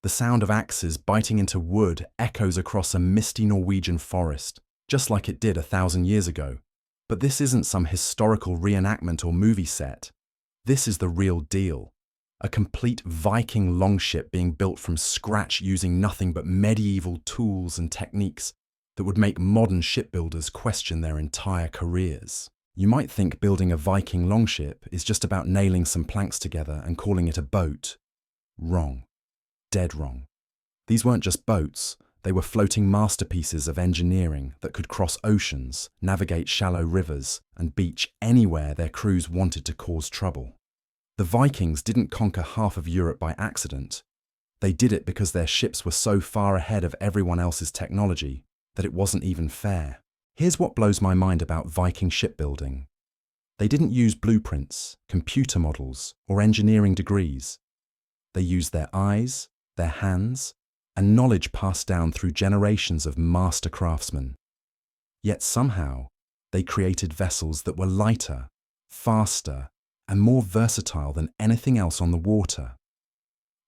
The sound of axes biting into wood echoes across a misty Norwegian forest, just like it did 1,000 years ago. But this isn't some historical reenactment or movie set. This is the real deal. A complete Viking longship being built from scratch using nothing but medieval tools and techniques that would make modern shipbuilders question their entire careers. You might think building a Viking longship is just about nailing some planks together and calling it a boat. Wrong. Dead wrong. These weren't just boats, they were floating masterpieces of engineering that could cross oceans, navigate shallow rivers, and beach anywhere their crews wanted to cause trouble. The Vikings didn't conquer half of Europe by accident. They did it because their ships were so far ahead of everyone else's technology that it wasn't even fair. Here's what blows my mind about Viking shipbuilding. They didn't use blueprints, computer models, or engineering degrees. They used their eyes, their hands, and knowledge passed down through generations of master craftsmen. Yet somehow, they created vessels that were lighter, faster, and more versatile than anything else on the water.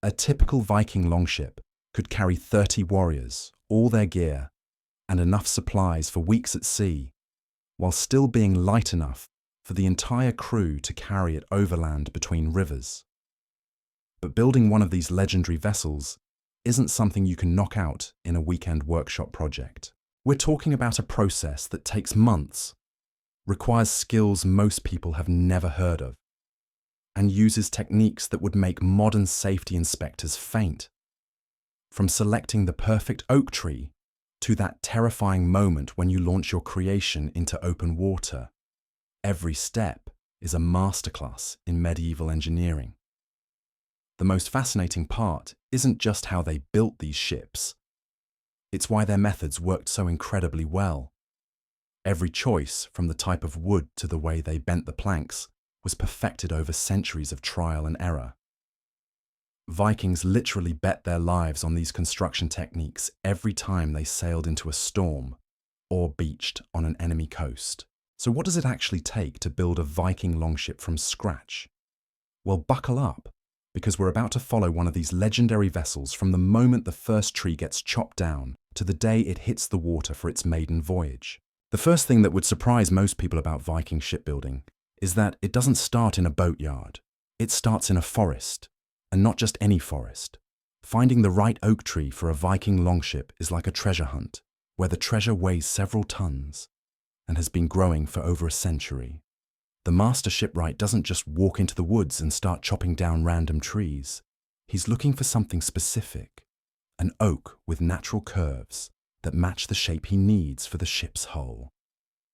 A typical Viking longship could carry 30 warriors, all their gear, and enough supplies for weeks at sea, while still being light enough for the entire crew to carry it overland between rivers. But building one of these legendary vessels isn't something you can knock out in a weekend workshop project. We're talking about a process that takes months, requires skills most people have never heard of, and uses techniques that would make modern safety inspectors faint. From selecting the perfect oak tree to that terrifying moment when you launch your creation into open water, every step is a masterclass in medieval engineering. The most fascinating part isn't just how they built these ships. It's why their methods worked so incredibly well. Every choice, from the type of wood to the way they bent the planks, was perfected over centuries of trial and error. Vikings literally bet their lives on these construction techniques every time they sailed into a storm or beached on an enemy coast. So what does it actually take to build a Viking longship from scratch? Well, buckle up, because we're about to follow one of these legendary vessels from the moment the first tree gets chopped down to the day it hits the water for its maiden voyage. The first thing that would surprise most people about Viking shipbuilding is that it doesn't start in a boatyard. It starts in a forest, and not just any forest. Finding the right oak tree for a Viking longship is like a treasure hunt, where the treasure weighs several tons and has been growing for over a century. The master shipwright doesn't just walk into the woods and start chopping down random trees. He's looking for something specific, an oak with natural curves that match the shape he needs for the ship's hull.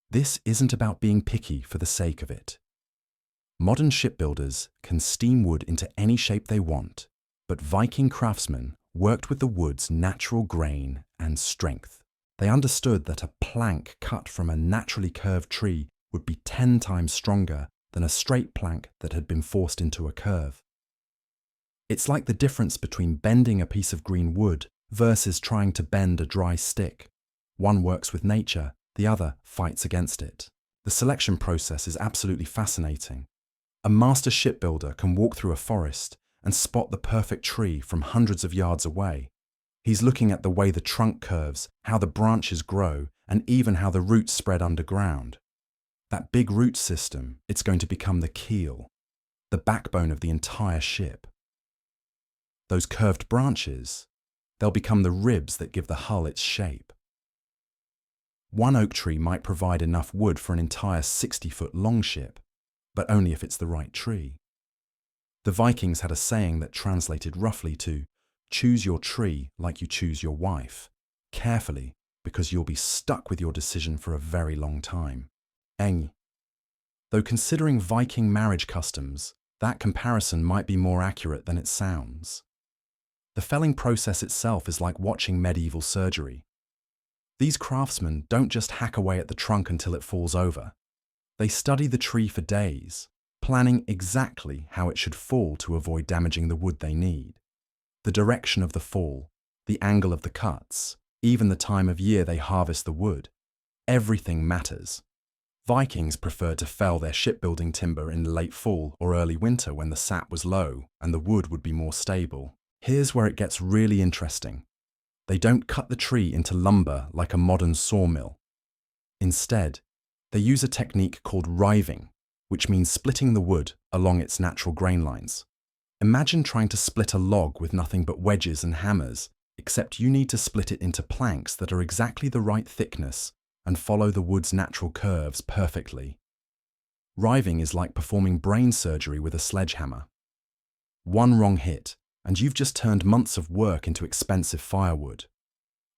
This isn't about being picky for the sake of it. Modern shipbuilders can steam wood into any shape they want, but Viking craftsmen worked with the wood's natural grain and strength. They understood that a plank cut from a naturally curved tree would be 10 times stronger than a straight plank that had been forced into a curve. It's like the difference between bending a piece of green wood versus trying to bend a dry stick. One works with nature, the other fights against it. The selection process is absolutely fascinating. A master shipbuilder can walk through a forest and spot the perfect tree from hundreds of yards away. He's looking at the way the trunk curves, how the branches grow, and even how the roots spread underground. That big root system, it's going to become the keel, the backbone of the entire ship. Those curved branches, they'll become the ribs that give the hull its shape. One oak tree might provide enough wood for an entire 60-foot longship, but only if it's the right tree. The Vikings had a saying that translated roughly to, "Choose your tree like you choose your wife, carefully, because you'll be stuck with your decision for a very long time." Though considering Viking marriage customs, that comparison might be more accurate than it sounds. The felling process itself is like watching medieval surgery. These craftsmen don't just hack away at the trunk until it falls over. They study the tree for days, planning exactly how it should fall to avoid damaging the wood they need. The direction of the fall, the angle of the cuts, even the time of year they harvest the wood. Everything matters. Vikings preferred to fell their shipbuilding timber in late fall or early winter when the sap was low and the wood would be more stable. Here's where it gets really interesting. They don't cut the tree into lumber like a modern sawmill. Instead, they use a technique called riving, which means splitting the wood along its natural grain lines. Imagine trying to split a log with nothing but wedges and hammers, except you need to split it into planks that are exactly the right thickness and follow the wood's natural curves perfectly. Riving is like performing brain surgery with a sledgehammer. One wrong hit, and you've just turned months of work into expensive firewood.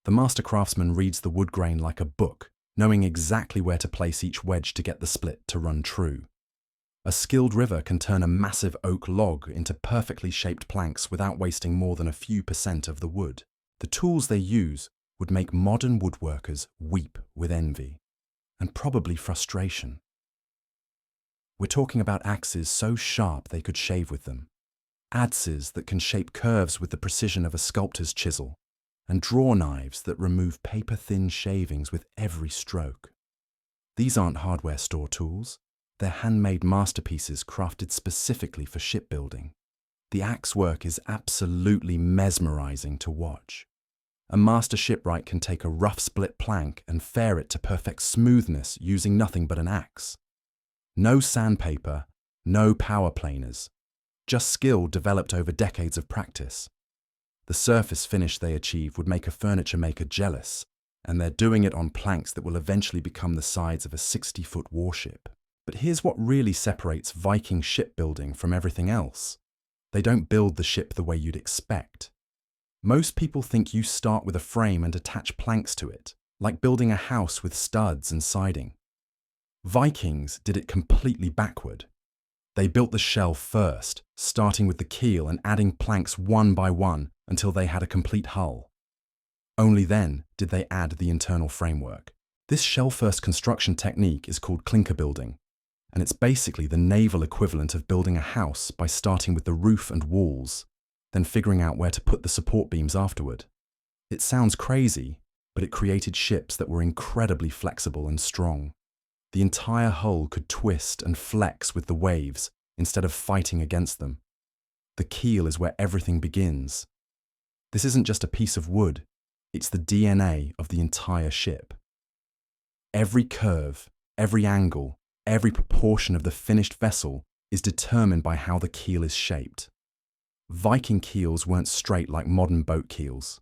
The master craftsman reads the wood grain like a book, knowing exactly where to place each wedge to get the split to run true. A skilled river can turn a massive oak log into perfectly shaped planks without wasting more than a few % of the wood. The tools they use would make modern woodworkers weep with envy, and probably frustration. We're talking about axes so sharp they could shave with them, adzes that can shape curves with the precision of a sculptor's chisel, and draw knives that remove paper-thin shavings with every stroke. These aren't hardware store tools. They're handmade masterpieces crafted specifically for shipbuilding. The axe work is absolutely mesmerizing to watch. A master shipwright can take a rough split plank and fare it to perfect smoothness using nothing but an axe. No sandpaper, no power planers, just skill developed over decades of practice. The surface finish they achieve would make a furniture maker jealous, and they're doing it on planks that will eventually become the sides of a 60-foot warship. But here's what really separates Viking shipbuilding from everything else. They don't build the ship the way you'd expect. Most people think you start with a frame and attach planks to it, like building a house with studs and siding. Vikings did it completely backward. They built the shell first, starting with the keel and adding planks one by one until they had a complete hull. Only then did they add the internal framework. This shell-first construction technique is called clinker building, and it's basically the naval equivalent of building a house by starting with the roof and walls, then figuring out where to put the support beams afterward. It sounds crazy, but it created ships that were incredibly flexible and strong. The entire hull could twist and flex with the waves instead of fighting against them. The keel is where everything begins. This isn't just a piece of wood, it's the DNA of the entire ship. Every curve, every angle, every proportion of the finished vessel is determined by how the keel is shaped. Viking keels weren't straight like modern boat keels.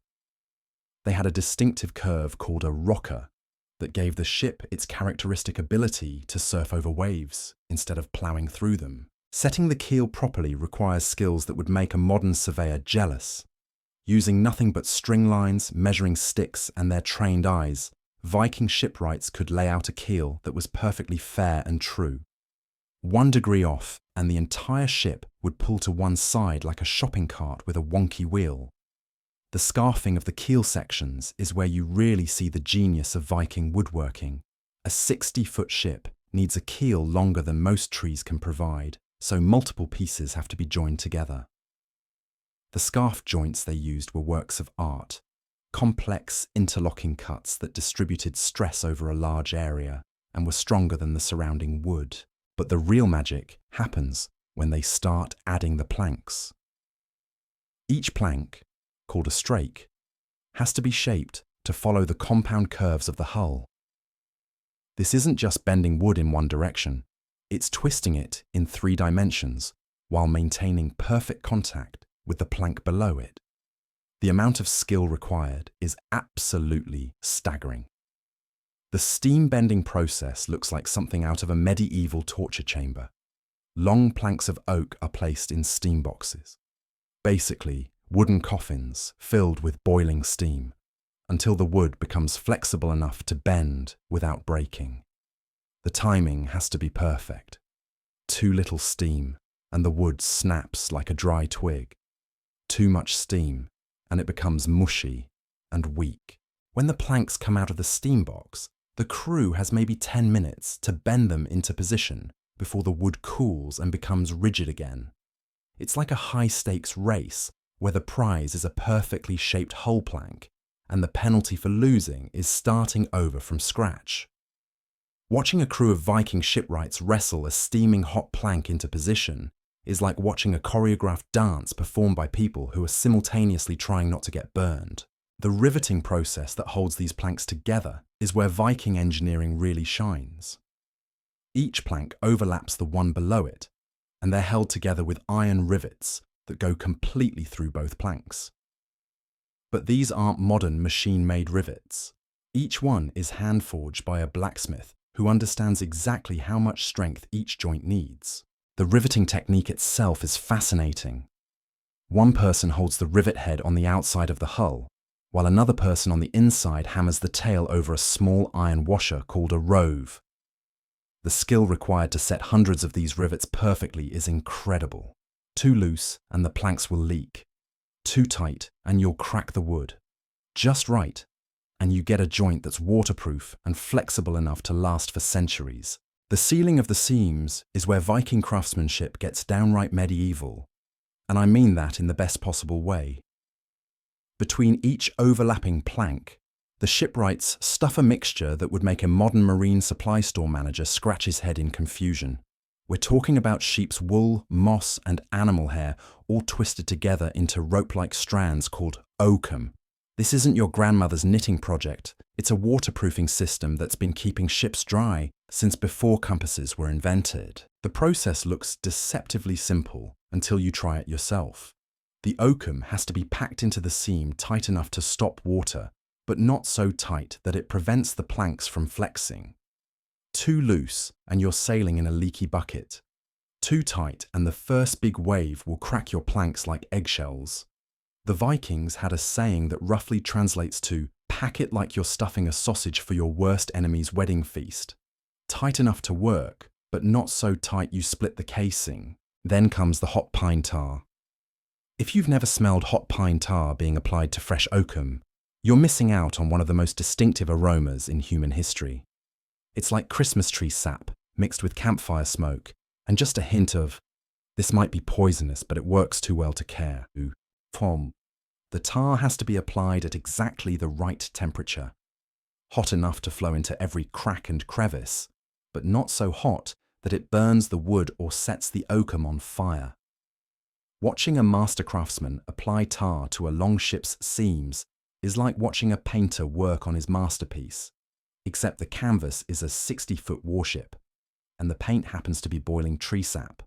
They had a distinctive curve called a rocker that gave the ship its characteristic ability to surf over waves instead of ploughing through them. Setting the keel properly requires skills that would make a modern surveyor jealous. Using nothing but string lines, measuring sticks, and their trained eyes, Viking shipwrights could lay out a keel that was perfectly fair and true. 1 degree off, and the entire ship would pull to one side like a shopping cart with a wonky wheel. The scarfing of the keel sections is where you really see the genius of Viking woodworking. A 60-foot ship needs a keel longer than most trees can provide, so multiple pieces have to be joined together. The scarf joints they used were works of art, complex interlocking cuts that distributed stress over a large area and were stronger than the surrounding wood. But the real magic happens when they start adding the planks. Each plank, called a strake, has to be shaped to follow the compound curves of the hull. This isn't just bending wood in one direction, it's twisting it in 3 dimensions while maintaining perfect contact with the plank below it. The amount of skill required is absolutely staggering. The steam bending process looks like something out of a medieval torture chamber. Long planks of oak are placed in steam boxes. Basically, wooden coffins filled with boiling steam, until the wood becomes flexible enough to bend without breaking. The timing has to be perfect. Too little steam, and the wood snaps like a dry twig. Too much steam, and it becomes mushy and weak. When the planks come out of the steam box, the crew has maybe 10 minutes to bend them into position before the wood cools and becomes rigid again. It's like a high-stakes race where the prize is a perfectly shaped hull plank, and the penalty for losing is starting over from scratch. Watching a crew of Viking shipwrights wrestle a steaming hot plank into position is like watching a choreographed dance performed by people who are simultaneously trying not to get burned. The riveting process that holds these planks together is where Viking engineering really shines. Each plank overlaps the one below it, and they're held together with iron rivets that go completely through both planks. But these aren't modern machine-made rivets. Each one is hand-forged by a blacksmith who understands exactly how much strength each joint needs. The riveting technique itself is fascinating. One person holds the rivet head on the outside of the hull, while another person on the inside hammers the tail over a small iron washer called a rove. The skill required to set hundreds of these rivets perfectly is incredible. Too loose and the planks will leak. Too tight and you'll crack the wood. Just right, and you get a joint that's waterproof and flexible enough to last for centuries. The sealing of the seams is where Viking craftsmanship gets downright medieval, and I mean that in the best possible way. Between each overlapping plank, the shipwrights stuff a mixture that would make a modern marine supply store manager scratch his head in confusion. We're talking about sheep's wool, moss, and animal hair all twisted together into rope-like strands called oakum. This isn't your grandmother's knitting project. It's a waterproofing system that's been keeping ships dry since before compasses were invented. The process looks deceptively simple until you try it yourself. The oakum has to be packed into the seam tight enough to stop water, but not so tight that it prevents the planks from flexing. Too loose and you're sailing in a leaky bucket. Too tight and the first big wave will crack your planks like eggshells. The Vikings had a saying that roughly translates to, pack it like you're stuffing a sausage for your worst enemy's wedding feast. Tight enough to work, but not so tight you split the casing. Then comes the hot pine tar. If you've never smelled hot pine tar being applied to fresh oakum, you're missing out on one of the most distinctive aromas in human history. It's like Christmas tree sap mixed with campfire smoke and just a hint of, this might be poisonous but it works too well to care. Tom. The tar has to be applied at exactly the right temperature. Hot enough to flow into every crack and crevice, but not so hot that it burns the wood or sets the oakum on fire. Watching a master craftsman apply tar to a longship's seams is like watching a painter work on his masterpiece, except the canvas is a 60-foot warship, and the paint happens to be boiling tree sap.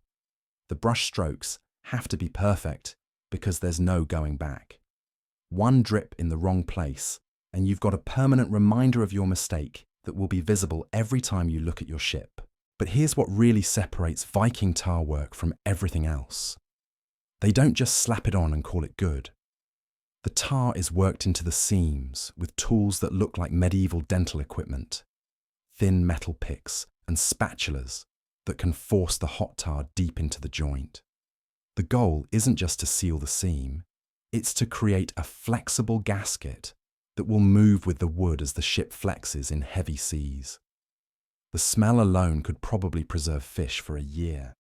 The brush strokes have to be perfect because there's no going back. One drip in the wrong place, and you've got a permanent reminder of your mistake that will be visible every time you look at your ship. But here's what really separates Viking tar work from everything else. They don't just slap it on and call it good. The tar is worked into the seams with tools that look like medieval dental equipment, thin metal picks and spatulas that can force the hot tar deep into the joint. The goal isn't just to seal the seam, it's to create a flexible gasket that will move with the wood as the ship flexes in heavy seas. The smell alone could probably preserve fish for a year.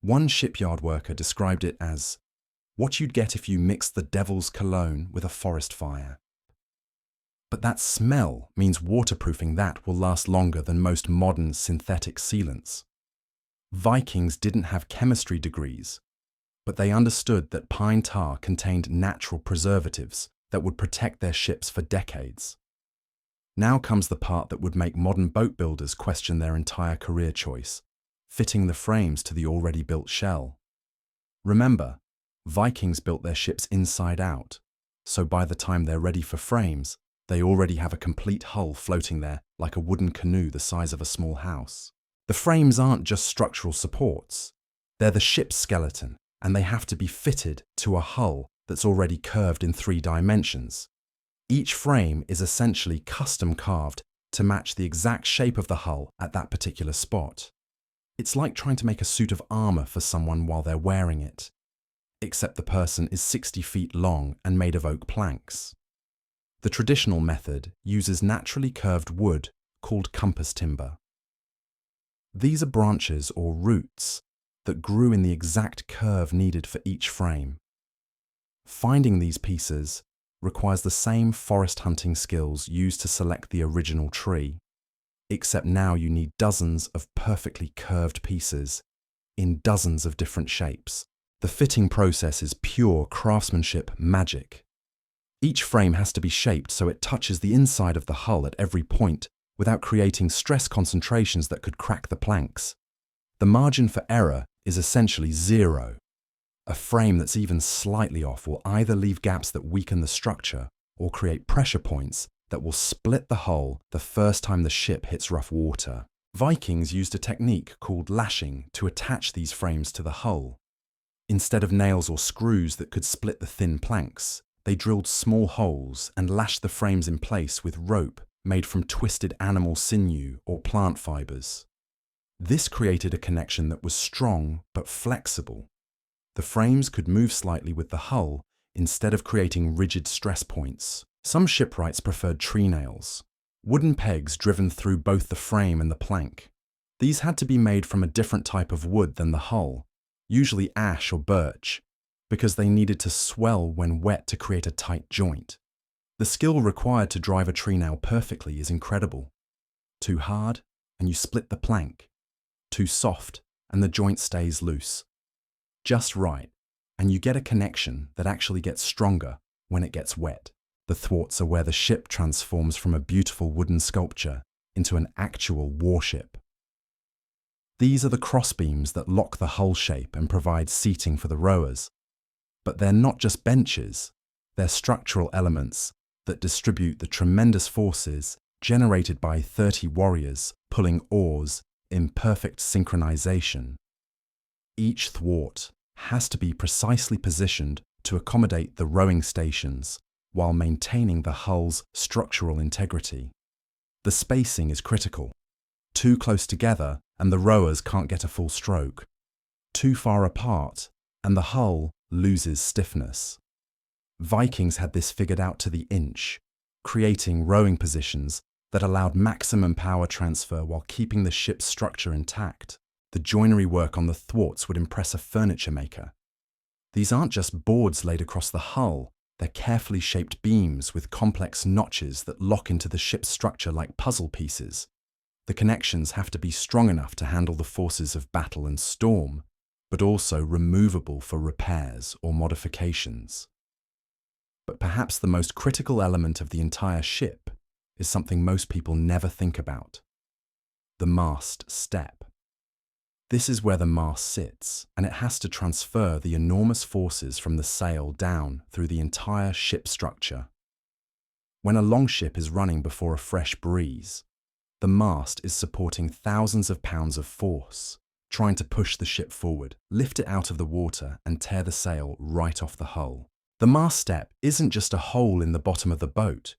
One shipyard worker described it as what you'd get if you mixed the devil's cologne with a forest fire. But that smell means waterproofing that will last longer than most modern synthetic sealants. Vikings didn't have chemistry degrees, but they understood that pine tar contained natural preservatives that would protect their ships for decades. Now comes the part that would make modern boat builders question their entire career choice, fitting the frames to the already built shell. Remember, Vikings built their ships inside out, so by the time they're ready for frames, they already have a complete hull floating there like a wooden canoe the size of a small house. The frames aren't just structural supports, they're the ship's skeleton, and they have to be fitted to a hull that's already curved in 3 dimensions. Each frame is essentially custom carved to match the exact shape of the hull at that particular spot. It's like trying to make a suit of armor for someone while they're wearing it, except the person is 60 feet long and made of oak planks. The traditional method uses naturally curved wood called compass timber. These are branches or roots that grew in the exact curve needed for each frame. Finding these pieces requires the same forest hunting skills used to select the original tree, except now you need dozens of perfectly curved pieces in dozens of different shapes. The fitting process is pure craftsmanship magic. Each frame has to be shaped so it touches the inside of the hull at every point without creating stress concentrations that could crack the planks. The margin for error is essentially zero. A frame that's even slightly off will either leave gaps that weaken the structure or create pressure points that will split the hull the first time the ship hits rough water. Vikings used a technique called lashing to attach these frames to the hull. Instead of nails or screws that could split the thin planks, they drilled small holes and lashed the frames in place with rope made from twisted animal sinew or plant fibers. This created a connection that was strong but flexible. The frames could move slightly with the hull instead of creating rigid stress points. Some shipwrights preferred tree nails, wooden pegs driven through both the frame and the plank. These had to be made from a different type of wood than the hull, usually ash or birch, because they needed to swell when wet to create a tight joint. The skill required to drive a tree nail perfectly is incredible. Too hard, and you split the plank. Too soft, and the joint stays loose. Just right, and you get a connection that actually gets stronger when it gets wet. The thwarts are where the ship transforms from a beautiful wooden sculpture into an actual warship. These are the crossbeams that lock the hull shape and provide seating for the rowers. But they're not just benches, they're structural elements that distribute the tremendous forces generated by 30 warriors pulling oars in perfect synchronization. Each thwart has to be precisely positioned to accommodate the rowing stations while maintaining the hull's structural integrity. The spacing is critical. Too close together and the rowers can't get a full stroke. Too far apart and the hull loses stiffness. Vikings had this figured out to the inch, creating rowing positions that allowed maximum power transfer while keeping the ship's structure intact. The joinery work on the thwarts would impress a furniture maker. These aren't just boards laid across the hull, they're carefully shaped beams with complex notches that lock into the ship's structure like puzzle pieces. The connections have to be strong enough to handle the forces of battle and storm, but also removable for repairs or modifications. But perhaps the most critical element of the entire ship is something most people never think about: the mast step. This is where the mast sits, and it has to transfer the enormous forces from the sail down through the entire ship structure. When a longship is running before a fresh breeze, the mast is supporting thousands of pounds of force, trying to push the ship forward, lift it out of the water, and tear the sail right off the hull. The mast step isn't just a hole in the bottom of the boat.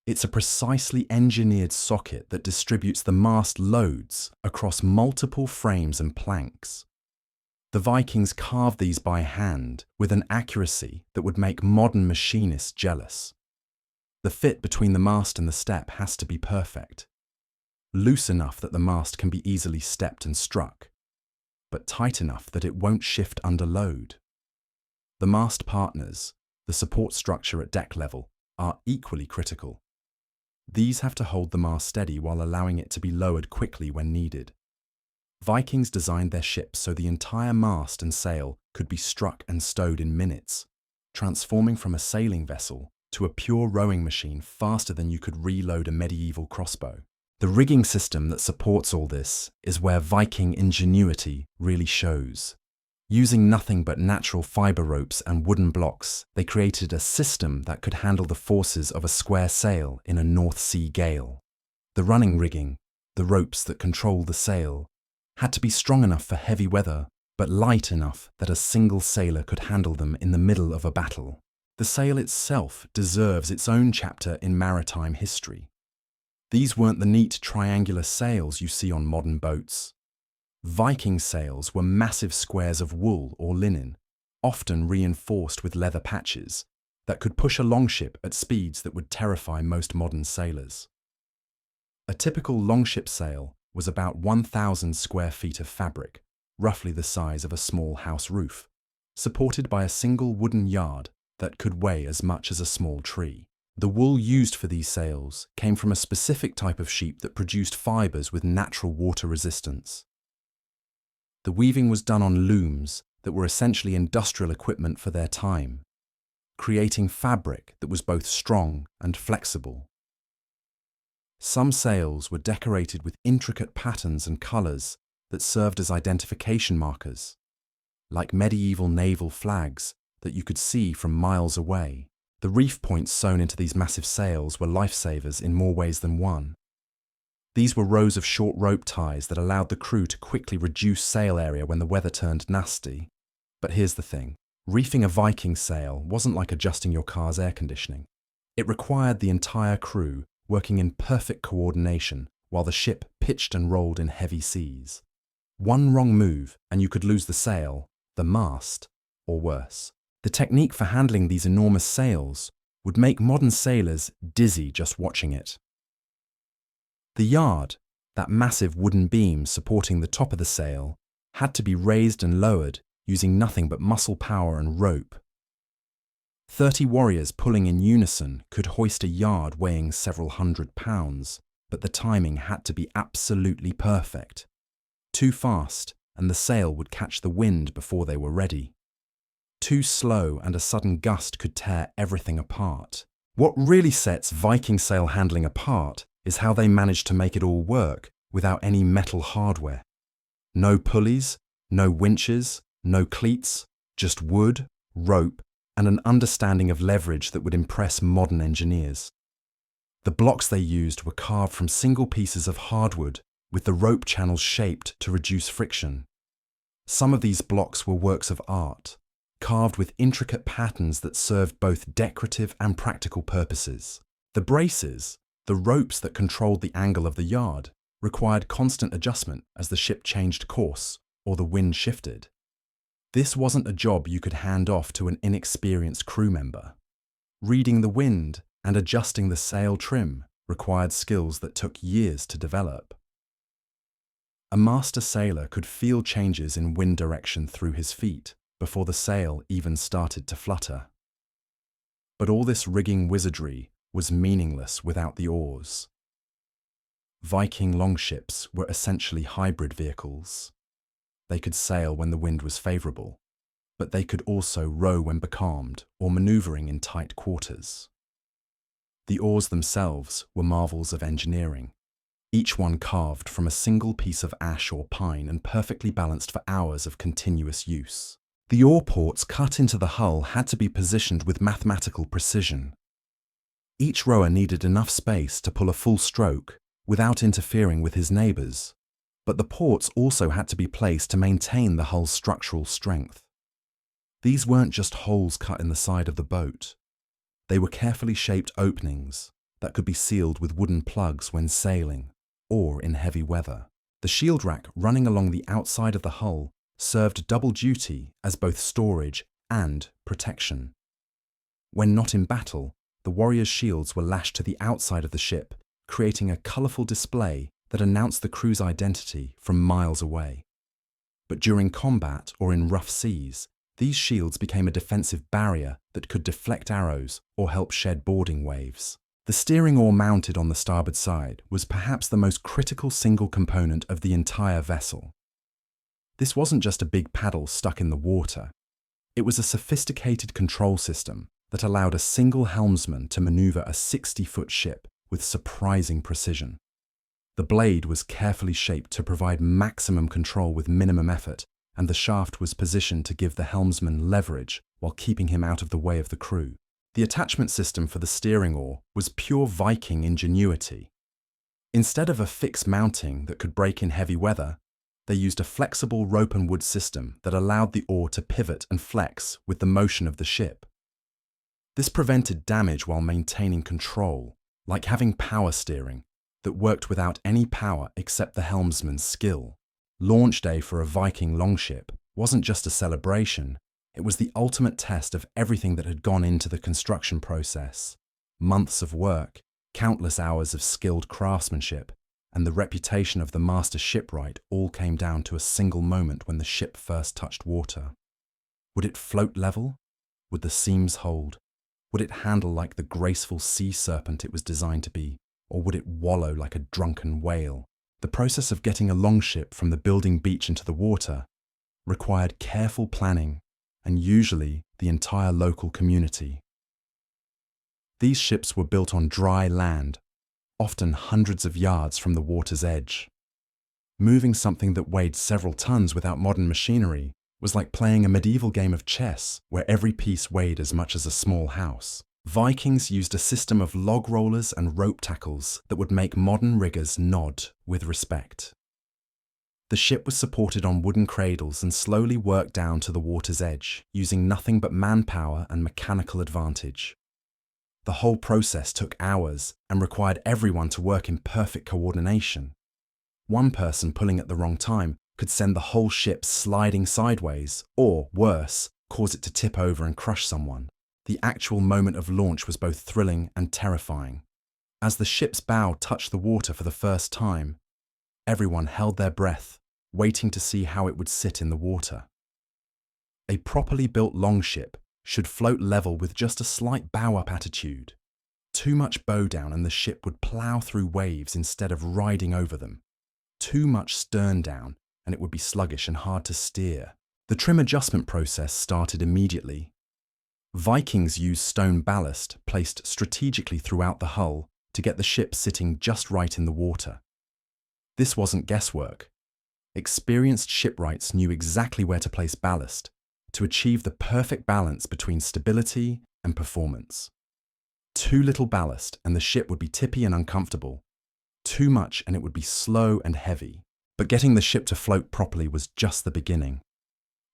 It's a precisely engineered socket that distributes the mast loads across multiple frames and planks. The Vikings carved these by hand with an accuracy that would make modern machinists jealous. The fit between the mast and the step has to be perfect. Loose enough that the mast can be easily stepped and struck, but tight enough that it won't shift under load. The mast partners, the support structure at deck level, are equally critical. These have to hold the mast steady while allowing it to be lowered quickly when needed. Vikings designed their ships so the entire mast and sail could be struck and stowed in minutes, transforming from a sailing vessel to a pure rowing machine faster than you could reload a medieval crossbow. The rigging system that supports all this is where Viking ingenuity really shows. Using nothing but natural fibre ropes and wooden blocks, they created a system that could handle the forces of a square sail in a North Sea gale. The running rigging, the ropes that control the sail, had to be strong enough for heavy weather, but light enough that a single sailor could handle them in the middle of a battle. The sail itself deserves its own chapter in maritime history. These weren't the neat triangular sails you see on modern boats. Viking sails were massive squares of wool or linen, often reinforced with leather patches, that could push a longship at speeds that would terrify most modern sailors. A typical longship sail was about 1,000 square feet of fabric, roughly the size of a small house roof, supported by a single wooden yard that could weigh as much as a small tree. The wool used for these sails came from a specific type of sheep that produced fibres with natural water resistance. The weaving was done on looms that were essentially industrial equipment for their time, creating fabric that was both strong and flexible. Some sails were decorated with intricate patterns and colours that served as identification markers, like medieval naval flags that you could see from miles away. The reef points sewn into these massive sails were lifesavers in more ways than one. These were rows of short rope ties that allowed the crew to quickly reduce sail area when the weather turned nasty. But here's the thing. Reefing a Viking sail wasn't like adjusting your car's air conditioning. It required the entire crew working in perfect coordination while the ship pitched and rolled in heavy seas. One wrong move and you could lose the sail, the mast, or worse. The technique for handling these enormous sails would make modern sailors dizzy just watching it. The yard, that massive wooden beam supporting the top of the sail, had to be raised and lowered using nothing but muscle power and rope. 30 warriors pulling in unison could hoist a yard weighing several hundred pounds, but the timing had to be absolutely perfect. Too fast, and the sail would catch the wind before they were ready. Too slow, and a sudden gust could tear everything apart. What really sets Viking sail handling apart is how they managed to make it all work without any metal hardware. No pulleys, no winches, no cleats, just wood, rope, and an understanding of leverage that would impress modern engineers. The blocks they used were carved from single pieces of hardwood, with the rope channels shaped to reduce friction. Some of these blocks were works of art, carved with intricate patterns that served both decorative and practical purposes. The braces, the ropes that controlled the angle of the yard, required constant adjustment as the ship changed course or the wind shifted. This wasn't a job you could hand off to an inexperienced crew member. Reading the wind and adjusting the sail trim required skills that took years to develop. A master sailor could feel changes in wind direction through his feet before the sail even started to flutter. But all this rigging wizardry was meaningless without the oars. Viking longships were essentially hybrid vehicles. They could sail when the wind was favourable, but they could also row when becalmed or manoeuvring in tight quarters. The oars themselves were marvels of engineering, each one carved from a single piece of ash or pine and perfectly balanced for hours of continuous use. The oar ports cut into the hull had to be positioned with mathematical precision. Each rower needed enough space to pull a full stroke without interfering with his neighbours, but the ports also had to be placed to maintain the hull's structural strength. These weren't just holes cut in the side of the boat. They were carefully shaped openings that could be sealed with wooden plugs when sailing or in heavy weather. The shield rack running along the outside of the hull served double duty as both storage and protection. When not in battle, the warriors' shields were lashed to the outside of the ship, creating a colourful display that announced the crew's identity from miles away. But during combat or in rough seas, these shields became a defensive barrier that could deflect arrows or help shed boarding waves. The steering oar mounted on the starboard side was perhaps the most critical single component of the entire vessel. This wasn't just a big paddle stuck in the water. It was a sophisticated control system that allowed a single helmsman to manoeuvre a 60-foot ship with surprising precision. The blade was carefully shaped to provide maximum control with minimum effort, and the shaft was positioned to give the helmsman leverage while keeping him out of the way of the crew. The attachment system for the steering oar was pure Viking ingenuity. Instead of a fixed mounting that could break in heavy weather, they used a flexible rope and wood system that allowed the oar to pivot and flex with the motion of the ship. This prevented damage while maintaining control, like having power steering that worked without any power except the helmsman's skill. Launch day for a Viking longship wasn't just a celebration, it was the ultimate test of everything that had gone into the construction process. Months of work, countless hours of skilled craftsmanship, and the reputation of the master shipwright all came down to a single moment when the ship first touched water. Would it float level? Would the seams hold? Would it handle like the graceful sea serpent it was designed to be? Or would it wallow like a drunken whale? The process of getting a longship from the building beach into the water required careful planning and usually the entire local community. These ships were built on dry land, often hundreds of yards from the water's edge. Moving something that weighed several tons without modern machinery was like playing a medieval game of chess where every piece weighed as much as a small house. Vikings used a system of log rollers and rope tackles that would make modern riggers nod with respect. The ship was supported on wooden cradles and slowly worked down to the water's edge, using nothing but manpower and mechanical advantage. The whole process took hours and required everyone to work in perfect coordination. One person pulling at the wrong time could send the whole ship sliding sideways, or, worse, cause it to tip over and crush someone. The actual moment of launch was both thrilling and terrifying. As the ship's bow touched the water for the first time, everyone held their breath, waiting to see how it would sit in the water. A properly built longship should float level with just a slight bow-up attitude. Too much bow down and the ship would plough through waves instead of riding over them. Too much stern down and it would be sluggish and hard to steer. The trim adjustment process started immediately. Vikings used stone ballast placed strategically throughout the hull to get the ship sitting just right in the water. This wasn't guesswork. Experienced shipwrights knew exactly where to place ballast to achieve the perfect balance between stability and performance. Too little ballast and the ship would be tippy and uncomfortable. Too much and it would be slow and heavy. But getting the ship to float properly was just the beginning.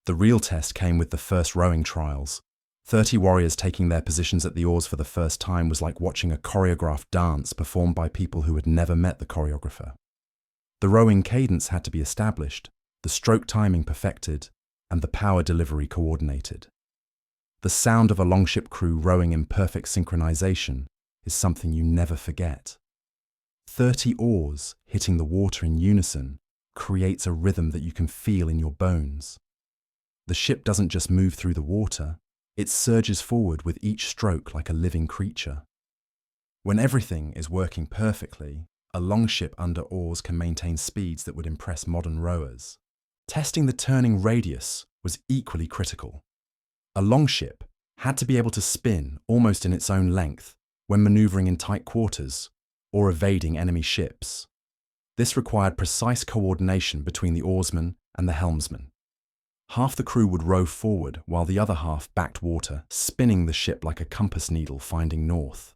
The real test came with the first rowing trials. 30 warriors taking their positions at the oars for the first time was like watching a choreographed dance performed by people who had never met the choreographer. The rowing cadence had to be established, the stroke timing perfected, and the power delivery coordinated. The sound of a longship crew rowing in perfect synchronization is something you never forget. 30 oars hitting the water in unison creates a rhythm that you can feel in your bones. The ship doesn't just move through the water, it surges forward with each stroke like a living creature. When everything is working perfectly, a longship under oars can maintain speeds that would impress modern rowers. Testing the turning radius was equally critical. A longship had to be able to spin almost in its own length when maneuvering in tight quarters or evading enemy ships. This required precise coordination between the oarsman and the helmsman. Half the crew would row forward while the other half backed water, spinning the ship like a compass needle finding north.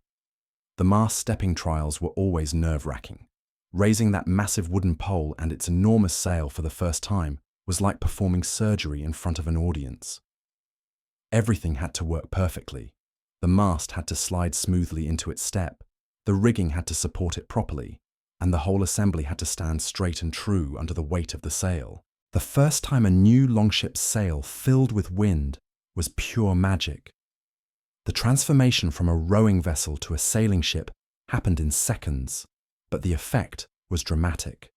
The mast stepping trials were always nerve-wracking. Raising that massive wooden pole and its enormous sail for the first time was like performing surgery in front of an audience. Everything had to work perfectly. The mast had to slide smoothly into its step, the rigging had to support it properly, and the whole assembly had to stand straight and true under the weight of the sail. The first time a new longship's sail filled with wind was pure magic. The transformation from a rowing vessel to a sailing ship happened in seconds, but the effect was dramatic.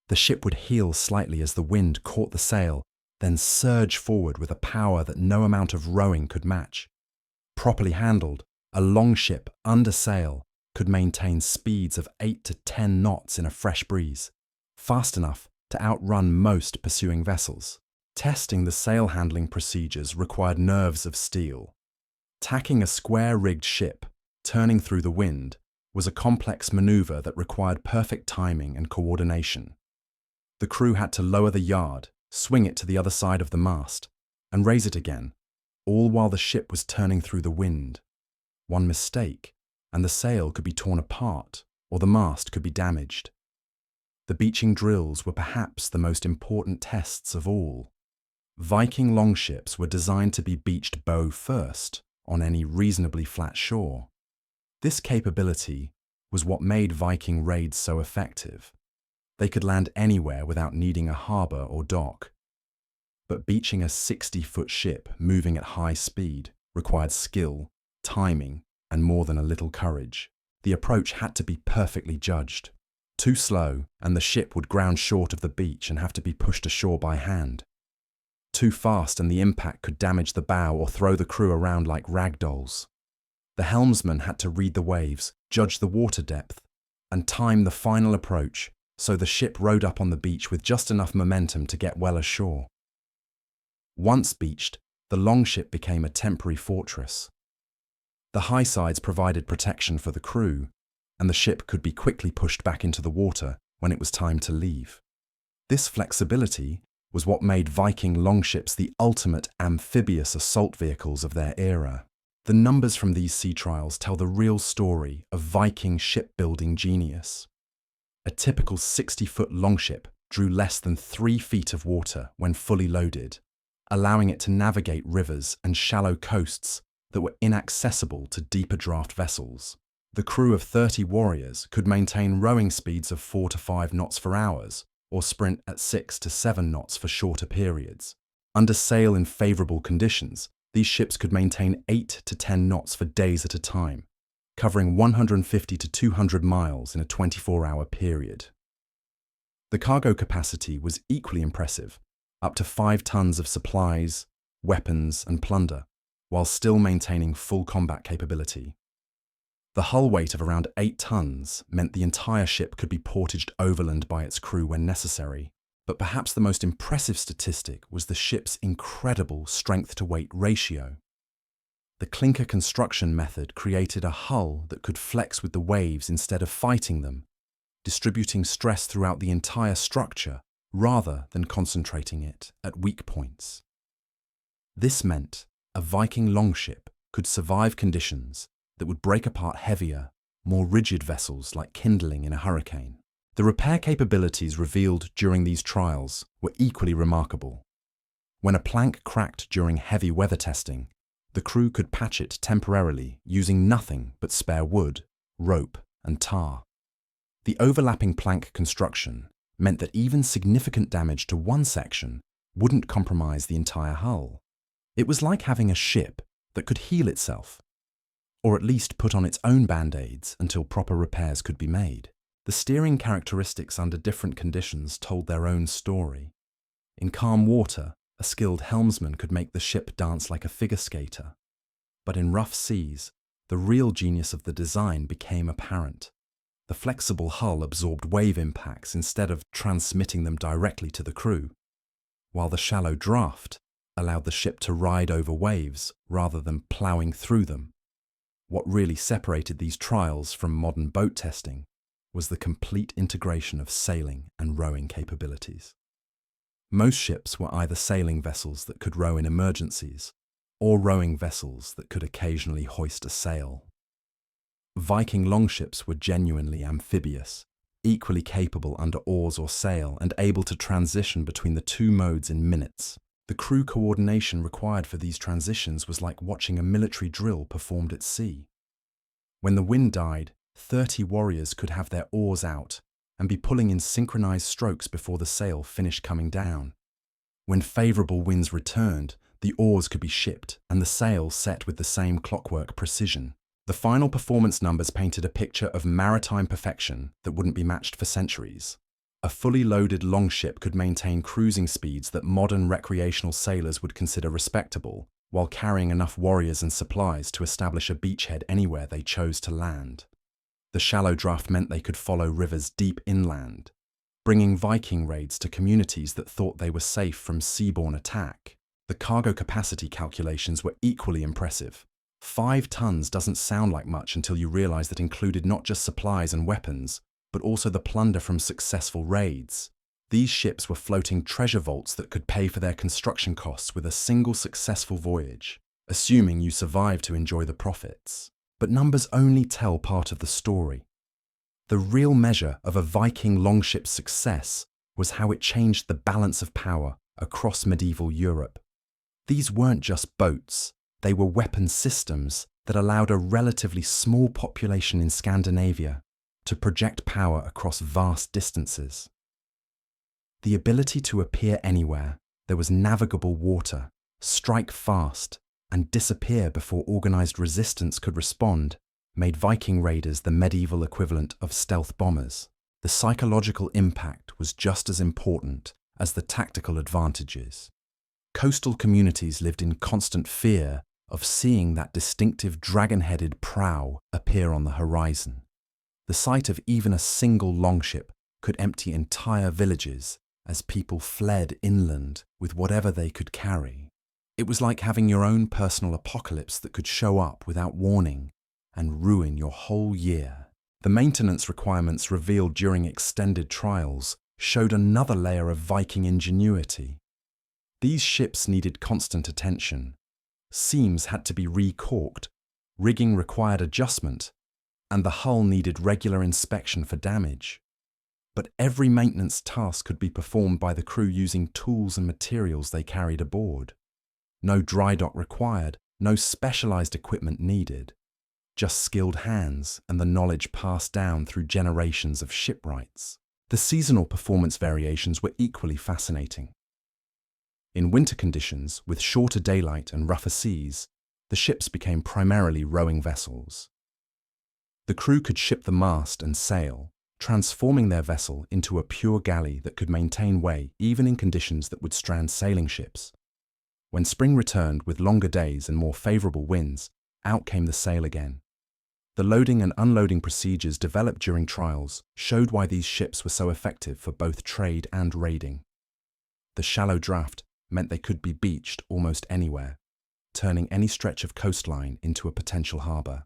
The ship would heel slightly as the wind caught the sail, then surge forward with a power that no amount of rowing could match. Properly handled, a longship under sail could maintain speeds of 8 to 10 knots in a fresh breeze, fast enough to outrun most pursuing vessels. Testing the sail handling procedures required nerves of steel. Tacking a square-rigged ship, turning through the wind, was a complex maneuver that required perfect timing and coordination. The crew had to lower the yard, swing it to the other side of the mast, and raise it again, all while the ship was turning through the wind. One mistake, and the sail could be torn apart, or the mast could be damaged. The beaching drills were perhaps the most important tests of all. Viking longships were designed to be beached bow first on any reasonably flat shore. This capability was what made Viking raids so effective. They could land anywhere without needing a harbour or dock. But beaching a 60-foot ship moving at high speed required skill, timing, and more than a little courage. The approach had to be perfectly judged. Too slow, and the ship would ground short of the beach and have to be pushed ashore by hand. Too fast, and the impact could damage the bow or throw the crew around like rag dolls. The helmsman had to read the waves, judge the water depth, and time the final approach so the ship rode up on the beach with just enough momentum to get well ashore. Once beached, the Longship became a temporary fortress. The high sides provided protection for the crew, and the ship could be quickly pushed back into the water when it was time to leave. This flexibility was what made Viking longships the ultimate amphibious assault vehicles of their era. The numbers from these sea trials tell the real story of Viking shipbuilding genius. A typical 60-foot longship drew less than 3 feet of water when fully loaded, allowing it to navigate rivers and shallow coasts that were inaccessible to deeper draft vessels. The crew of 30 warriors could maintain rowing speeds of 4 to 5 knots for hours, or sprint at 6 to 7 knots for shorter periods. Under sail in favourable conditions, these ships could maintain 8 to 10 knots for days at a time, covering 150 to 200 miles in a 24-hour period. The cargo capacity was equally impressive, up to 5 tons of supplies, weapons and plunder, while still maintaining full combat capability. The hull weight of around 8 tons meant the entire ship could be portaged overland by its crew when necessary, but perhaps the most impressive statistic was the ship's incredible strength-to-weight ratio. The Clinker construction method created a hull that could flex with the waves instead of fighting them, distributing stress throughout the entire structure rather than concentrating it at weak points. This meant a Viking longship could survive conditions that would break apart heavier, more rigid vessels like kindling in a hurricane. The repair capabilities revealed during these trials were equally remarkable. When a plank cracked during heavy weather testing, the crew could patch it temporarily using nothing but spare wood, rope, and tar. The overlapping plank construction meant that even significant damage to one section wouldn't compromise the entire hull. It was like having a ship that could heal itself, or at least put on its own band-aids until proper repairs could be made. The steering characteristics under different conditions told their own story. In calm water, a skilled helmsman could make the ship dance like a figure skater. But in rough seas, the real genius of the design became apparent. The flexible hull absorbed wave impacts instead of transmitting them directly to the crew, while the shallow draft allowed the ship to ride over waves rather than ploughing through them. What really separated these trials from modern boat testing was the complete integration of sailing and rowing capabilities. Most ships were either sailing vessels that could row in emergencies, or rowing vessels that could occasionally hoist a sail. Viking longships were genuinely amphibious, equally capable under oars or sail and able to transition between the two modes in minutes. The crew coordination required for these transitions was like watching a military drill performed at sea. When the wind died, 30 warriors could have their oars out and be pulling in synchronized strokes before the sail finished coming down. When favorable winds returned, the oars could be shipped and the sail set with the same clockwork precision. The final performance numbers painted a picture of maritime perfection that wouldn't be matched for centuries. A fully loaded longship could maintain cruising speeds that modern recreational sailors would consider respectable, while carrying enough warriors and supplies to establish a beachhead anywhere they chose to land. The shallow draft meant they could follow rivers deep inland, bringing Viking raids to communities that thought they were safe from seaborne attack. The cargo capacity calculations were equally impressive. 5 tons doesn't sound like much until you realize that included not just supplies and weapons, but also the plunder from successful raids. These ships were floating treasure vaults that could pay for their construction costs with a single successful voyage, assuming you survived to enjoy the profits. But numbers only tell part of the story. The real measure of a Viking longship's success was how it changed the balance of power across medieval Europe. These weren't just boats, they were weapon systems that allowed a relatively small population in Scandinavia to project power across vast distances. The ability to appear anywhere, there was navigable water, strike fast, and disappear before organized resistance could respond, made Viking raiders the medieval equivalent of stealth bombers. The psychological impact was just as important as the tactical advantages. Coastal communities lived in constant fear of seeing that distinctive dragon-headed prow appear on the horizon. The sight of even a single longship could empty entire villages as people fled inland with whatever they could carry. It was like having your own personal apocalypse that could show up without warning and ruin your whole year. The maintenance requirements revealed during extended trials showed another layer of Viking ingenuity. These ships needed constant attention. Seams had to be re-caulked, rigging required adjustment, and the hull needed regular inspection for damage. But every maintenance task could be performed by the crew using tools and materials they carried aboard. No dry dock required, no specialized equipment needed. Just skilled hands and the knowledge passed down through generations of shipwrights. The seasonal performance variations were equally fascinating. In winter conditions, with shorter daylight and rougher seas, the ships became primarily rowing vessels. The crew could ship the mast and sail, transforming their vessel into a pure galley that could maintain way even in conditions that would strand sailing ships. When spring returned with longer days and more favorable winds, out came the sail again. The loading and unloading procedures developed during trials showed why these ships were so effective for both trade and raiding. The shallow draft meant they could be beached almost anywhere, turning any stretch of coastline into a potential harbour.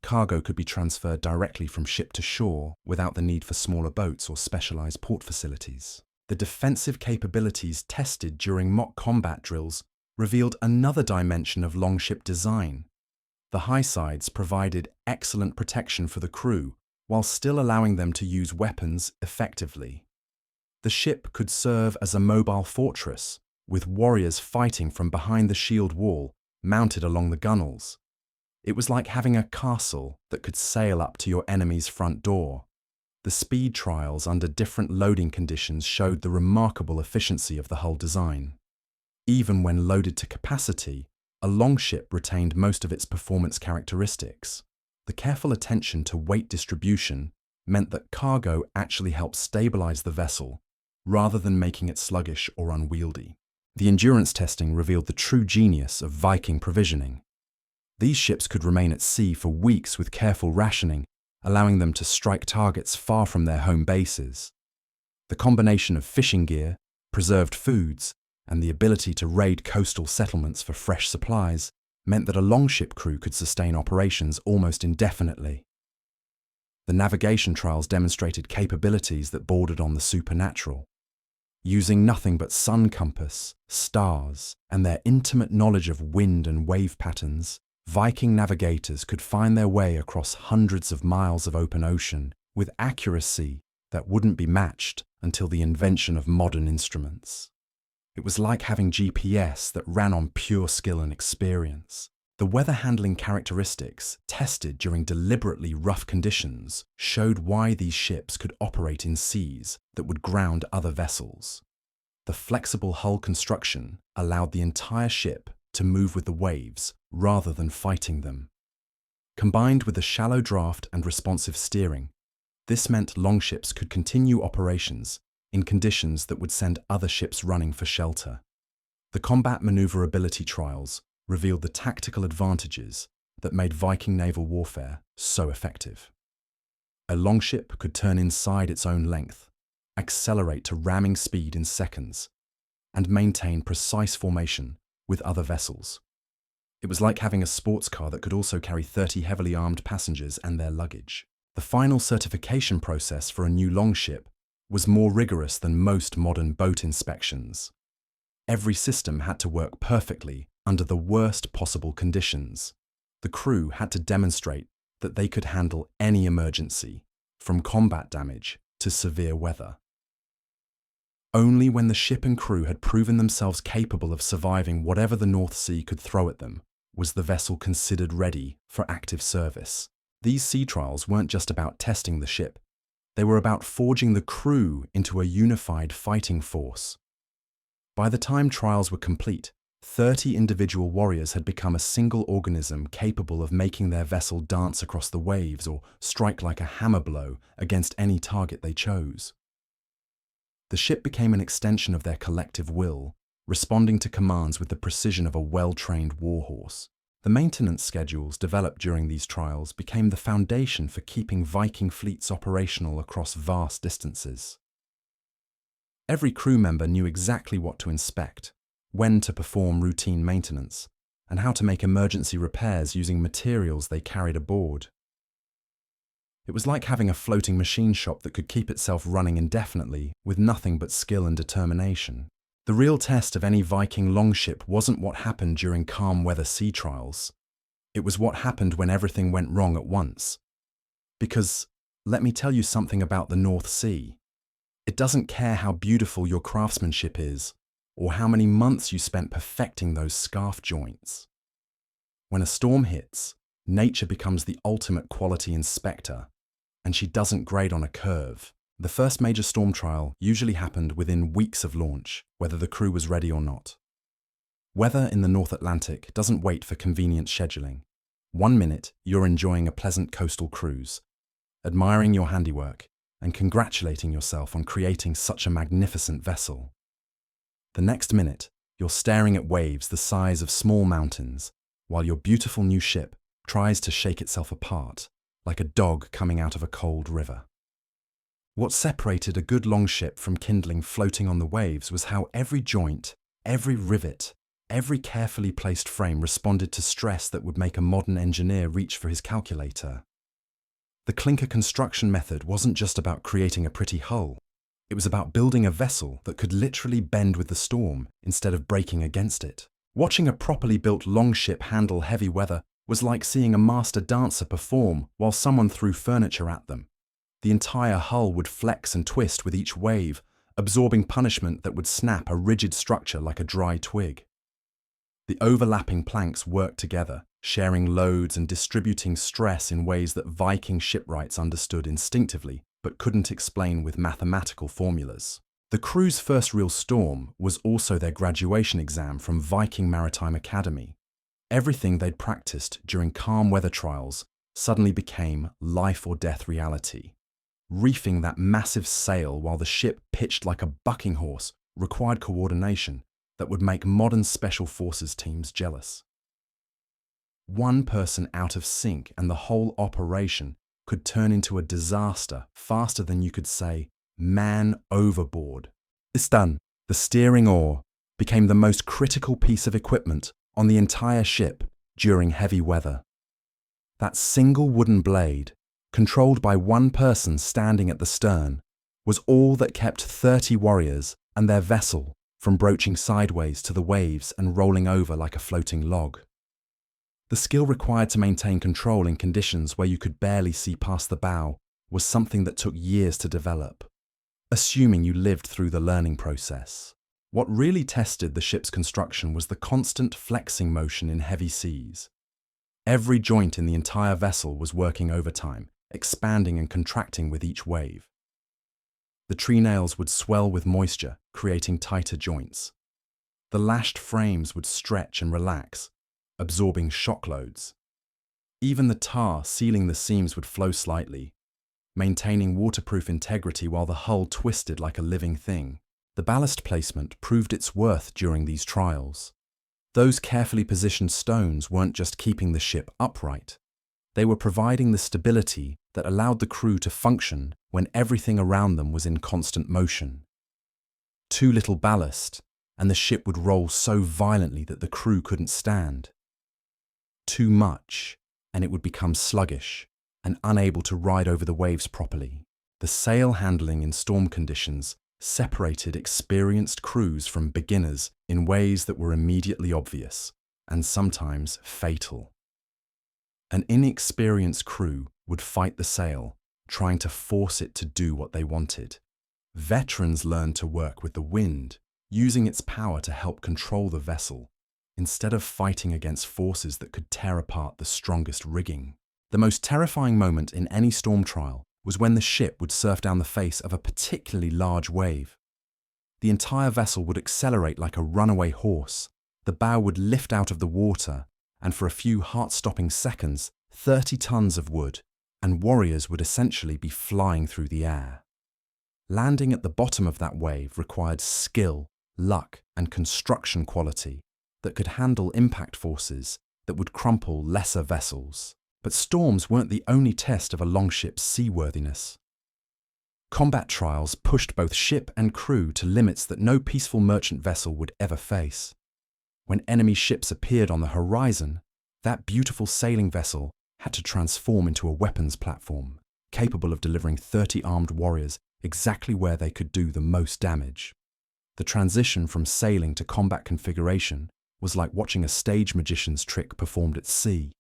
Cargo could be transferred directly from ship to shore without the need for smaller boats or specialised port facilities. The defensive capabilities tested during mock combat drills revealed another dimension of longship design. The high sides provided excellent protection for the crew while still allowing them to use weapons effectively. The ship could serve as a mobile fortress, with warriors fighting from behind the shield wall, mounted along the gunwales. It was like having a castle that could sail up to your enemy's front door. The speed trials under different loading conditions showed the remarkable efficiency of the hull design. Even when loaded to capacity, a longship retained most of its performance characteristics. The careful attention to weight distribution meant that cargo actually helped stabilize the vessel, rather than making it sluggish or unwieldy. The endurance testing revealed the true genius of Viking provisioning. These ships could remain at sea for weeks with careful rationing, allowing them to strike targets far from their home bases. The combination of fishing gear, preserved foods, and the ability to raid coastal settlements for fresh supplies meant that a longship crew could sustain operations almost indefinitely. The navigation trials demonstrated capabilities that bordered on the supernatural. Using nothing but sun compass, stars, and their intimate knowledge of wind and wave patterns, Viking navigators could find their way across hundreds of miles of open ocean with accuracy that wouldn't be matched until the invention of modern instruments. It was like having GPS that ran on pure skill and experience. The weather handling characteristics, tested during deliberately rough conditions, showed why these ships could operate in seas that would ground other vessels. The flexible hull construction allowed the entire ship to move with the waves rather than fighting them. Combined with the shallow draft and responsive steering, this meant longships could continue operations in conditions that would send other ships running for shelter. The combat maneuverability trials revealed the tactical advantages that made Viking naval warfare so effective. A longship could turn inside its own length, accelerate to ramming speed in seconds, and maintain precise formation with other vessels. It was like having a sports car that could also carry 30 heavily armed passengers and their luggage. The final certification process for a new longship was more rigorous than most modern boat inspections. Every system had to work perfectly under the worst possible conditions. The crew had to demonstrate that they could handle any emergency, from combat damage to severe weather. Only when the ship and crew had proven themselves capable of surviving whatever the North Sea could throw at them was the vessel considered ready for active service. These sea trials weren't just about testing the ship. They were about forging the crew into a unified fighting force. By the time trials were complete, 30 individual warriors had become a single organism capable of making their vessel dance across the waves or strike like a hammer blow against any target they chose. The ship became an extension of their collective will, responding to commands with the precision of a well-trained warhorse. The maintenance schedules developed during these trials became the foundation for keeping Viking fleets operational across vast distances. Every crew member knew exactly what to inspect, when to perform routine maintenance, and how to make emergency repairs using materials they carried aboard. It was like having a floating machine shop that could keep itself running indefinitely with nothing but skill and determination. The real test of any Viking longship wasn't what happened during calm weather sea trials. It was what happened when everything went wrong at once. Because, let me tell you something about the North Sea. It doesn't care how beautiful your craftsmanship is, or how many months you spent perfecting those scarf joints. When a storm hits, nature becomes the ultimate quality inspector, and she doesn't grade on a curve. The first major storm trial usually happened within weeks of launch, whether the crew was ready or not. Weather in the North Atlantic doesn't wait for convenient scheduling. 1 minute, you're enjoying a pleasant coastal cruise, admiring your handiwork, and congratulating yourself on creating such a magnificent vessel. The next minute, you're staring at waves the size of small mountains, while your beautiful new ship tries to shake itself apart, like a dog coming out of a cold river. What separated a good longship from kindling floating on the waves was how every joint, every rivet, every carefully placed frame responded to stress that would make a modern engineer reach for his calculator. The Clinker construction method wasn't just about creating a pretty hull. It was about building a vessel that could literally bend with the storm instead of breaking against it. Watching a properly built longship handle heavy weather was like seeing a master dancer perform while someone threw furniture at them. The entire hull would flex and twist with each wave, absorbing punishment that would snap a rigid structure like a dry twig. The overlapping planks worked together, sharing loads and distributing stress in ways that Viking shipwrights understood instinctively, but couldn't explain with mathematical formulas. The crew's first real storm was also their graduation exam from Viking Maritime Academy. Everything they'd practiced during calm weather trials suddenly became life or death reality. Reefing that massive sail while the ship pitched like a bucking horse required coordination that would make modern special forces teams jealous. One person out of sync and the whole operation could turn into a disaster faster than you could say, "Man overboard." Istan, the steering oar, became the most critical piece of equipment on the entire ship during heavy weather. That single wooden blade, controlled by one person standing at the stern, was all that kept 30 warriors and their vessel from broaching sideways to the waves and rolling over like a floating log. The skill required to maintain control in conditions where you could barely see past the bow was something that took years to develop, assuming you lived through the learning process. What really tested the ship's construction was the constant flexing motion in heavy seas. Every joint in the entire vessel was working overtime, expanding and contracting with each wave. The tree nails would swell with moisture, creating tighter joints. The lashed frames would stretch and relax, absorbing shock loads. Even the tar sealing the seams would flow slightly, maintaining waterproof integrity while the hull twisted like a living thing. The ballast placement proved its worth during these trials. Those carefully positioned stones weren't just keeping the ship upright. They were providing the stability that allowed the crew to function when everything around them was in constant motion. Too little ballast, and the ship would roll so violently that the crew couldn't stand. Too much, and it would become sluggish and unable to ride over the waves properly. The sail handling in storm conditions separated experienced crews from beginners in ways that were immediately obvious and sometimes fatal. An inexperienced crew would fight the sail, trying to force it to do what they wanted. Veterans learned to work with the wind, using its power to help control the vessel, instead of fighting against forces that could tear apart the strongest rigging. The most terrifying moment in any storm trial was when the ship would surf down the face of a particularly large wave. The entire vessel would accelerate like a runaway horse, the bow would lift out of the water, and for a few heart-stopping seconds, 30 tons of wood, and warriors would essentially be flying through the air. Landing at the bottom of that wave required skill, luck, and construction quality that could handle impact forces that would crumple lesser vessels. But storms weren't the only test of a longship's seaworthiness. Combat trials pushed both ship and crew to limits that no peaceful merchant vessel would ever face. When enemy ships appeared on the horizon, that beautiful sailing vessel had to transform into a weapons platform, capable of delivering 30 armed warriors exactly where they could do the most damage. The transition from sailing to combat configuration was like watching a stage magician's trick performed at sea.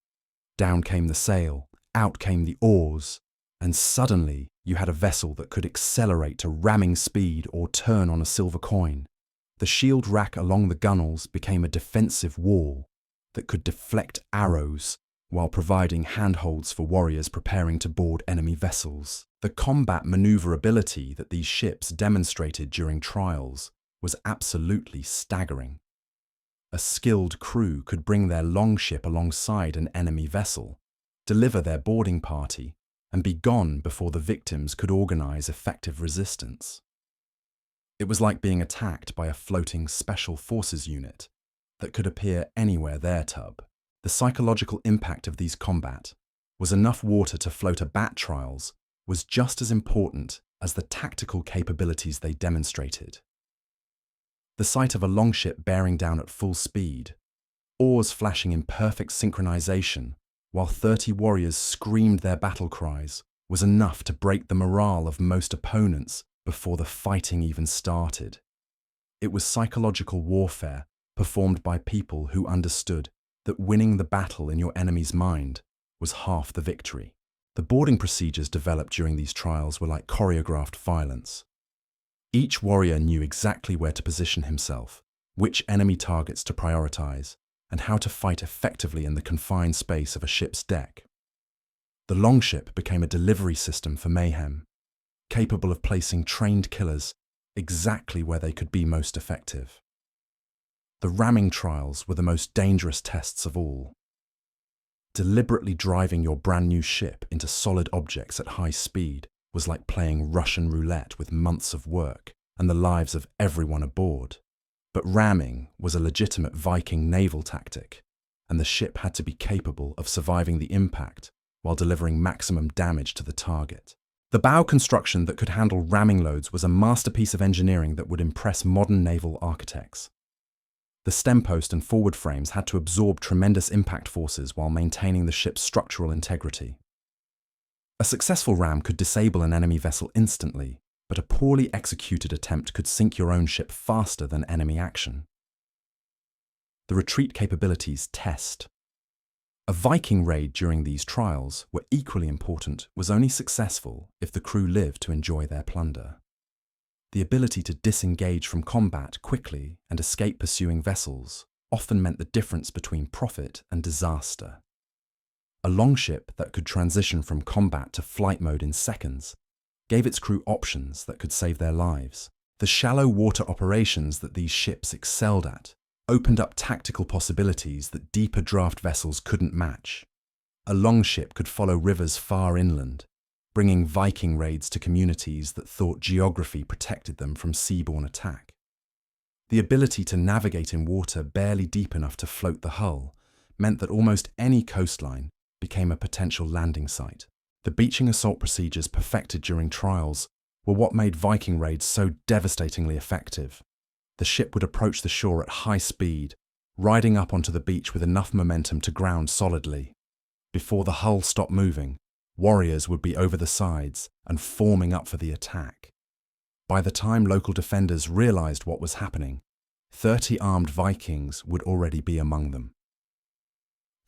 Down came the sail, out came the oars, and suddenly you had a vessel that could accelerate to ramming speed or turn on a silver coin. The shield rack along the gunnels became a defensive wall that could deflect arrows while providing handholds for warriors preparing to board enemy vessels. The combat maneuverability that these ships demonstrated during trials was absolutely staggering. A skilled crew could bring their longship alongside an enemy vessel, deliver their boarding party, and be gone before the victims could organize effective resistance. It was like being attacked by a floating special forces unit that could appear anywhere their tub. The psychological impact of these combat was enough water to float a bat trials was just as important as the tactical capabilities they demonstrated. The sight of a longship bearing down at full speed, oars flashing in perfect synchronization, while 30 warriors screamed their battle cries, was enough to break the morale of most opponents before the fighting even started. It was psychological warfare performed by people who understood that winning the battle in your enemy's mind was half the victory. The boarding procedures developed during these trials were like choreographed violence. Each warrior knew exactly where to position himself, which enemy targets to prioritize, and how to fight effectively in the confined space of a ship's deck. The longship became a delivery system for mayhem, capable of placing trained killers exactly where they could be most effective. The ramming trials were the most dangerous tests of all. Deliberately driving your brand new ship into solid objects at high speed was like playing Russian roulette with months of work and the lives of everyone aboard. But ramming was a legitimate Viking naval tactic, and the ship had to be capable of surviving the impact while delivering maximum damage to the target. The bow construction that could handle ramming loads was a masterpiece of engineering that would impress modern naval architects. The stem post and forward frames had to absorb tremendous impact forces while maintaining the ship's structural integrity. A successful ram could disable an enemy vessel instantly, but a poorly executed attempt could sink your own ship faster than enemy action. The retreat capabilities test. A Viking raid during these trials were equally important was only successful if the crew lived to enjoy their plunder. The ability to disengage from combat quickly and escape pursuing vessels often meant the difference between profit and disaster. A longship that could transition from combat to flight mode in seconds gave its crew options that could save their lives. The shallow water operations that these ships excelled at opened up tactical possibilities that deeper draft vessels couldn't match. A longship could follow rivers far inland, bringing Viking raids to communities that thought geography protected them from seaborne attack. The ability to navigate in water barely deep enough to float the hull meant that almost any coastline became a potential landing site. The beaching assault procedures perfected during trials were what made Viking raids so devastatingly effective. The ship would approach the shore at high speed, riding up onto the beach with enough momentum to ground solidly. Before the hull stopped moving, warriors would be over the sides and forming up for the attack. By the time local defenders realized what was happening, 30 armed Vikings would already be among them.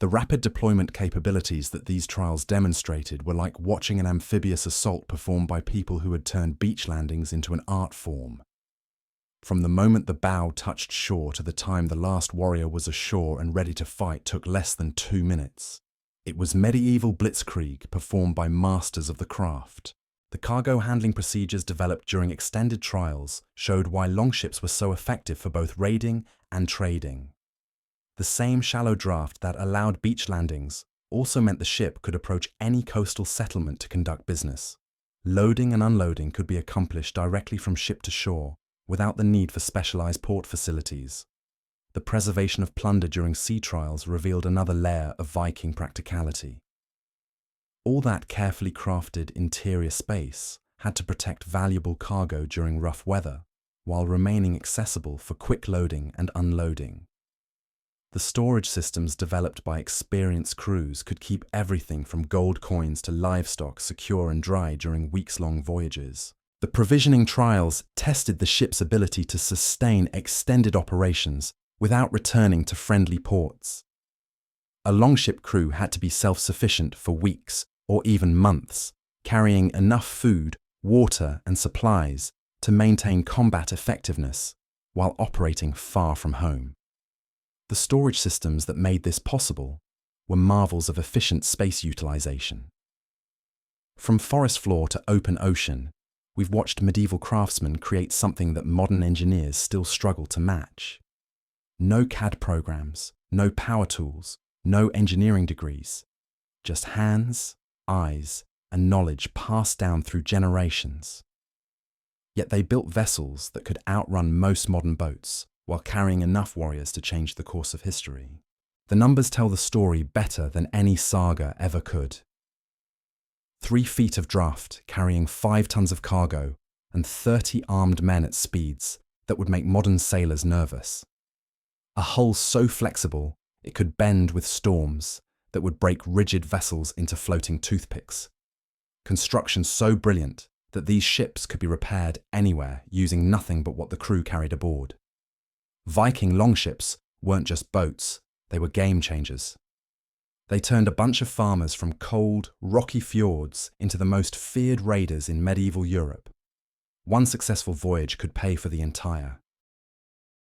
The rapid deployment capabilities that these trials demonstrated were like watching an amphibious assault performed by people who had turned beach landings into an art form. From the moment the bow touched shore to the time the last warrior was ashore and ready to fight took less than 2 minutes. It was medieval blitzkrieg performed by masters of the craft. The cargo handling procedures developed during extended trials showed why longships were so effective for both raiding and trading. The same shallow draft that allowed beach landings also meant the ship could approach any coastal settlement to conduct business. Loading and unloading could be accomplished directly from ship to shore without the need for specialized port facilities. the preservation of plunder during sea trials revealed another layer of Viking practicality. All that carefully crafted interior space had to protect valuable cargo during rough weather, while remaining accessible for quick loading and unloading. The storage systems developed by experienced crews could keep everything from gold coins to livestock secure and dry during weeks-long voyages. The provisioning trials tested the ship's ability to sustain extended operations without returning to friendly ports. A longship crew had to be self-sufficient for weeks or even months, carrying enough food, water, and supplies to maintain combat effectiveness while operating far from home. The storage systems that made this possible were marvels of efficient space utilization. From forest floor to open ocean, we've watched medieval craftsmen create something that modern engineers still struggle to match. No CAD programs, no power tools, no engineering degrees, just hands, eyes, and knowledge passed down through generations. Yet they built vessels that could outrun most modern boats while carrying enough warriors to change the course of history. The numbers tell the story better than any saga ever could. 3 feet of draft carrying 5 tons of cargo and 30 armed men at speeds that would make modern sailors nervous. A hull so flexible it could bend with storms that would break rigid vessels into floating toothpicks. Construction so brilliant that these ships could be repaired anywhere using nothing but what the crew carried aboard. Viking longships weren't just boats, they were game changers. They turned a bunch of farmers from cold, rocky fjords into the most feared raiders in medieval Europe. One successful voyage could pay for the entire.